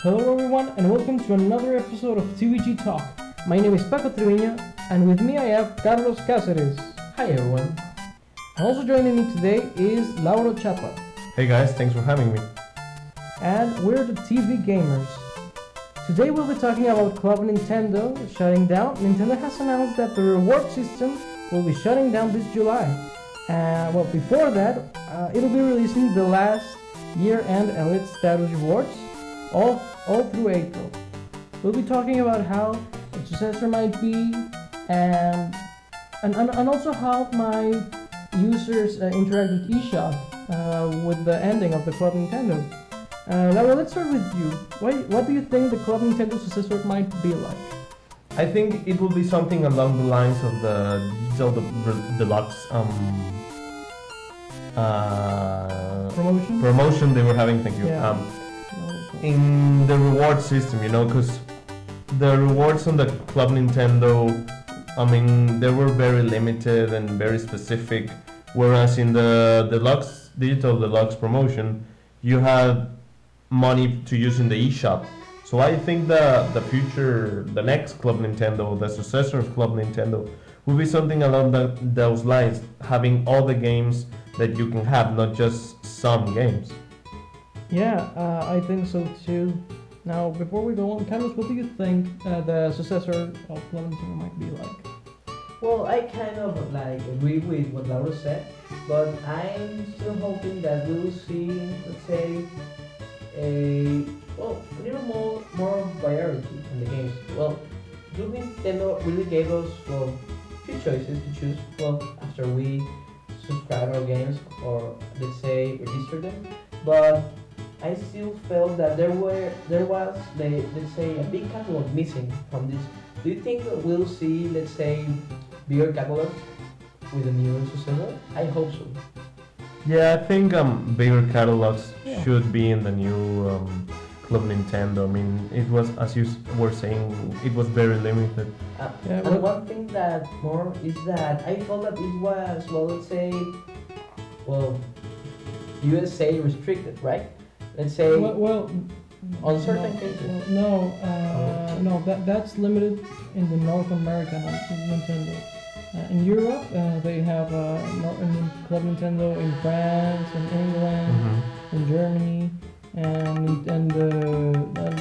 Hello everyone and welcome to another episode of TVG Talk. My name is Paco Triviña and with me I have Carlos Cáceres. Hi everyone. And also joining me today is Lauro Chapa. Hey guys, thanks for having me. And we're the TVGamers. Today we'll be talking about Club Nintendo shutting down. Nintendo has announced that the reward system will be shutting down this July. Before that, it'll be releasing the last year-end Elite status rewards all through April. We'll be talking about how a successor might be and also how my users interact with eShop with the ending of the Club Nintendo. Laura, let's start with you. What do you think the Club Nintendo successor might be like? I think it will be something along the lines of the Digital Deluxe promotion they were having. Thank you. Yeah. In the reward system, because the rewards on the Club Nintendo, they were very limited and very specific, whereas in the Digital Deluxe promotion, you had money to use in the eShop. So I think the next Club Nintendo, the successor of Club Nintendo, will be something along those lines, having all the games that you can have, not just some games. Yeah, I think so too. Now, before we go on, Carlos, what do you think the successor of Club Nintendo might be like? Well, I kind of agree with what Laura said, but I'm still hoping that we will see, let's say, a little more variety in the games. Well, Nintendo really gave us few choices to choose. Well, after we subscribe our games or let's say register them, but I still felt that there was let's say a big catalog missing from this. Do you think that we'll see, let's say, bigger catalog with the new successor? I hope so. Yeah, I think bigger catalogs should be in the new Club Nintendo. Mm-hmm. It was, as you were saying, it was very limited. And one thing that more is that I felt that it was, let's say, USA restricted, right? Let's say on certain cases. No, that's limited in the North American Nintendo. In Europe, they have Club Nintendo in France, in England, in Germany, and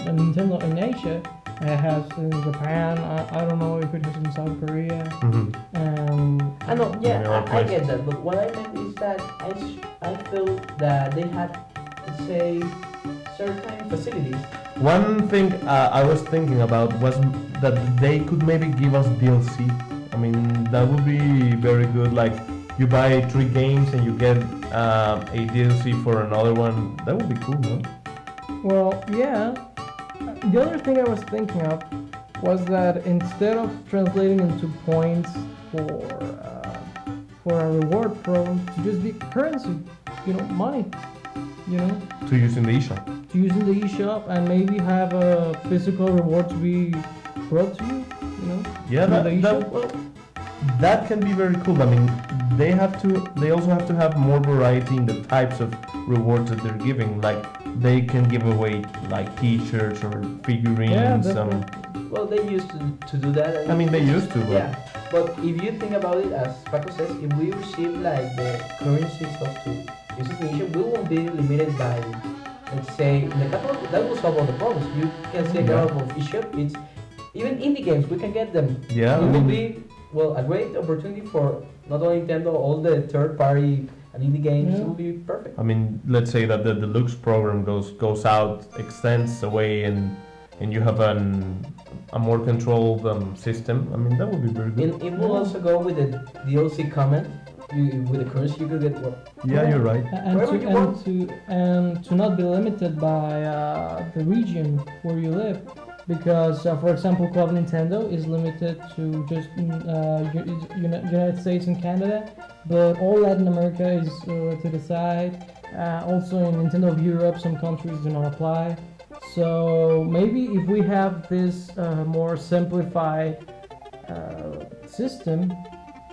Nintendo in Asia has in Japan. I don't know if it has in South Korea. I know, I get that. But what I meant is that I feel that they had, let's say, certain facilities. One thing I was thinking about was that they could maybe give us DLC. That would be very good. Like, you buy 3 games and you get a DLC for another one. That would be cool, no? Well, yeah. The other thing I was thinking of was that instead of translating into points for a reward program, to just be currency, money, To use in the eShop. To use in the eShop and maybe have a physical reward to be brought to you, Yeah, that can be very cool. They also have to have more variety in the types of rewards that they're giving. Like, they can give away like T-shirts or figurines. Well, they used to do that. They used to. Yeah, but if you think about it, as Paco says, if we receive like the currencies of to use it, we won't be limited by, let's say, in the catalog. That will solve all the problems. You can see a catalog of eShop. It's even indie games, we can get them. Yeah, it will be a great opportunity for not only Nintendo, all the third-party and indie games. It will be perfect. Let's say that the deluxe program goes out, extends away, and you have a more controlled system. That would be very good. It will also go with the DLC comment. With the currency, you could get what? Yeah, you're right. And to not be limited by the region where you live. Because, for example, Club Nintendo is limited to just United States and Canada, but all Latin America is to the side. Also in Nintendo of Europe, some countries do not apply. So maybe if we have this more simplified system,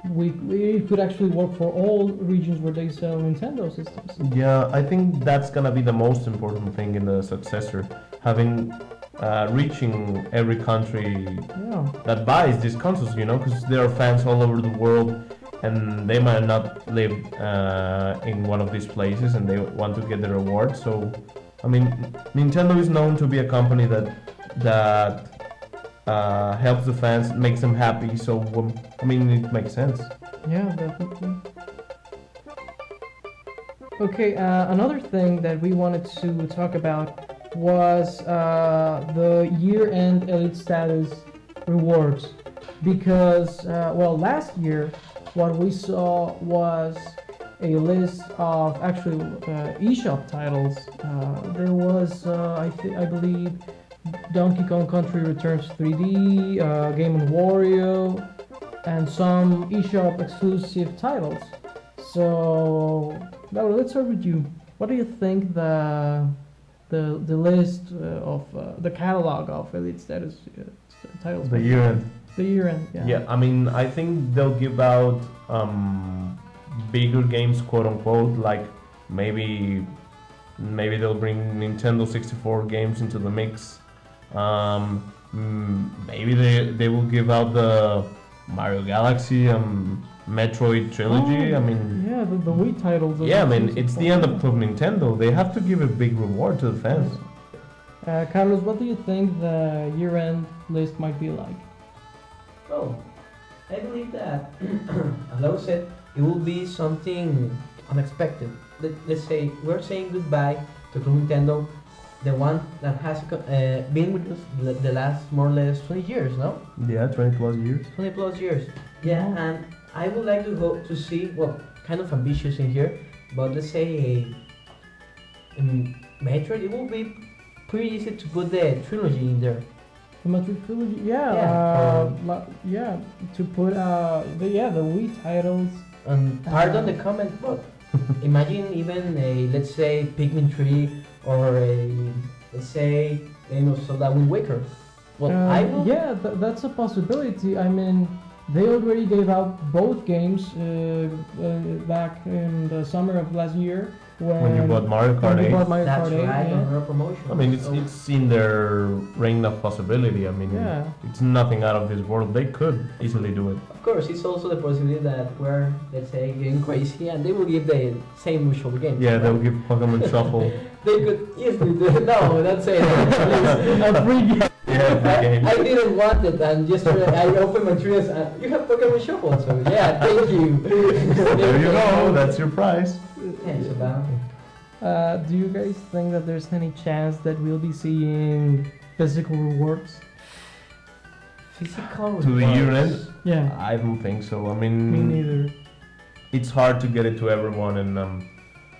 we could actually work for all regions where they sell Nintendo systems. Yeah, I think that's gonna be the most important thing in the successor. having reaching every country Yeah. that buys these consoles, because there are fans all over the world, and they might not live in one of these places, and they want to get the reward. So, I mean, Nintendo is known to be a company that helps the fans, makes them happy. So, I mean, it makes sense. Yeah, definitely. Okay, another thing that we wanted to talk about was the year-end Elite Status rewards. Because, last year, what we saw was a list of actually eShop titles. There was, I believe, Donkey Kong Country Returns 3D, Game & Wario, and some eShop exclusive titles. So, Laura, let's start with you. What do you think the list of the catalog of Elite Status titles? The year end. The year end, yeah. Yeah, I mean, I think they'll give out bigger games, quote unquote, like maybe they'll bring Nintendo 64 games into the mix. Maybe they will give out the Mario Galaxy Metroid trilogy. Oh, I mean, yeah, the Wii titles. yeah, I mean, it's the end of Club Nintendo. They have to give a big reward to the fans. Carlos, what do you think the year-end list might be like? Oh, I believe that, as Laura said, it will be something unexpected. Let's say we're saying goodbye to Club Nintendo, the one that has been with us the last more or less 20 years, no? Yeah, 20 plus years. 20 plus years. Yeah, and I would like to hope to see, kind of ambitious in here, but let's say in Metroid, it will be pretty easy to put the trilogy in there. The Metroid trilogy, to put the Wii titles. And pardon the comment, but imagine even a, let's say, Pikmin 3 or a, let's say, Zelda Wind Waker. I will. Yeah, that's a possibility. I mean, they already gave out both games back in the summer of last year. When you bought Mario Kart 8. That's Kart 8, right, yeah. on our promotion. I mean, it's in their range of possibility. I mean, Yeah. it's nothing out of this world. They could easily do it. Of course, it's also the possibility that we're, let's say, getting crazy and they will give the same usual game. Yeah, they'll give Pokemon Shuffle. They could easily do it. No, don't say that. A free game. Yeah, free game. I didn't want it, and yesterday I opened my trees and you have Pokemon Shuffle, so yeah, thank you. There you go. That's your prize. Thanks, about. Do you guys think that there's any chance that we'll be seeing physical rewards? Physical To the year end? Yeah, I don't think so. I me mean, neither. it's hard to get it to everyone, and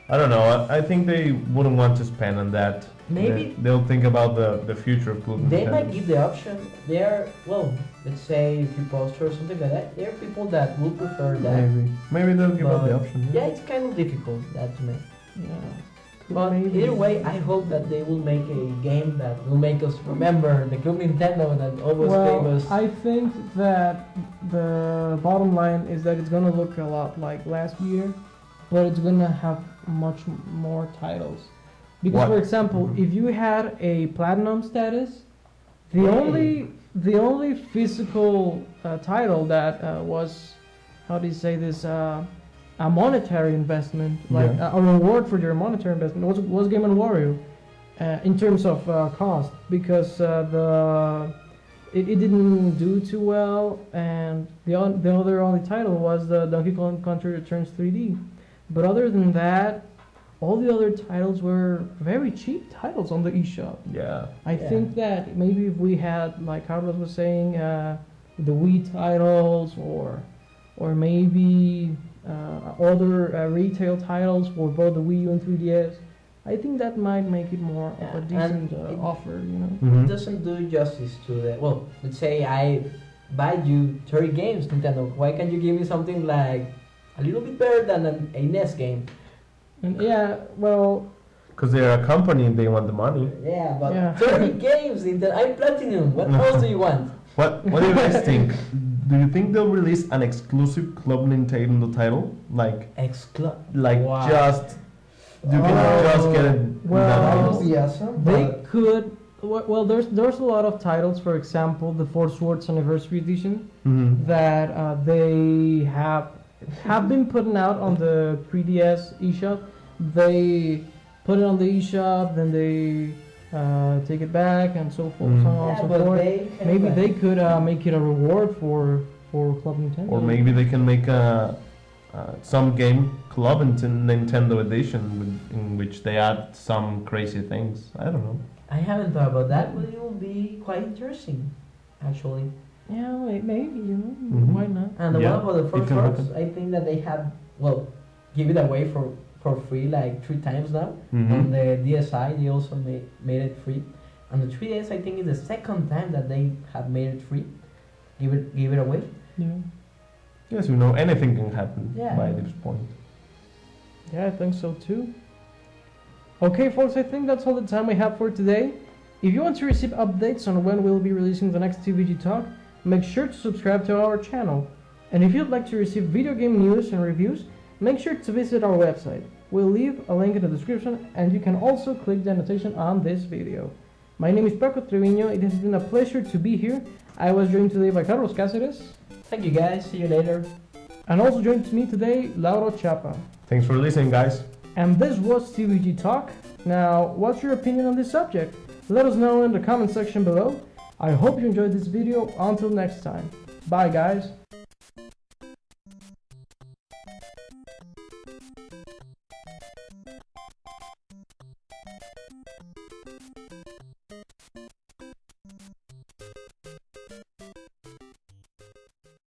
I don't know. I think they wouldn't want to spend on that. Maybe they'll think about the future of Club they Nintendo. might give the option. There, let's say if you poster or something like that, there are people that will prefer that. Maybe they'll give out the But, option. Yeah, it's kind of difficult that to make. Yeah. But Maybe. either way, I hope that they will make a game that will make us remember the Club Nintendo that always famous. I think that the bottom line is that it's gonna look a lot like last year, but it's gonna have much more titles. Because, What? for example, if you had a platinum status, the only physical title that was, how do you say this, a monetary investment, like Yeah. a reward for your monetary investment, was Game & Wario, in terms of cost, because it didn't do too well, and the other only title was the Donkey Kong Country Returns 3D. But other than that, all the other titles were very cheap titles on the eShop. Yeah. I think that maybe if we had, like Carlos was saying, the Wii titles, or maybe other retail titles for both the Wii U and 3DS, I think that might make it more of a Yeah, decent and offer, you know. It doesn't do justice to the. Let's say I buy you 30 games, Nintendo. Why can't you give me something like a little bit better than a NES game? And yeah, well, Because they're a company and they want the money. Yeah, but Yeah. 30 games, Nintendo. I'm Platinum. What else do you want? What do you guys think? Do you think they'll release an exclusive Club Nintendo title? Like Wow. just you can just get it. Well, That that would be awesome. they but could well, there's a lot of titles. For example, the Four Swords Anniversary Edition Mm-hmm. that they have been putting out on the 3DS eShop. They put it on the eShop, then they take it back, and so forth, so on and so forth. Maybe they could make it a reward for Club Nintendo. Or maybe they can make some game Club Nintendo edition in which they add some crazy things. I don't know. I haven't thought about that, but it will be quite interesting, actually. Yeah, maybe, Mhm. why not? And the Yeah, one about the it first can words, happen. I think that they have, well, give it away for free like 3 times now. Mhm. On the DSi, they also made it free. On the 3DS, I think it's the second time that they have made it free. Give it away. Yeah, Yes, anything can happen Yeah. by this point. yeah, I think so too. Okay, folks, I think that's all the time we have for today. If you want to receive updates on when we'll be releasing the next TVG Talk, make sure to subscribe to our channel. And if you'd like to receive video game news and reviews, make sure to visit our website. We'll leave a link in the description, and you can also click the annotation on this video. My name is Paco Treviño. It has been a pleasure to be here. I was joined today by Carlos Cáceres, Thank you guys. See you later. and also joined me today, Lauro Chapa. Thanks for listening, guys. And this was TVG Talk. Now, what's your opinion on this subject? Let us know in the comment section below. I hope you enjoyed this video. Until next time. Bye, guys.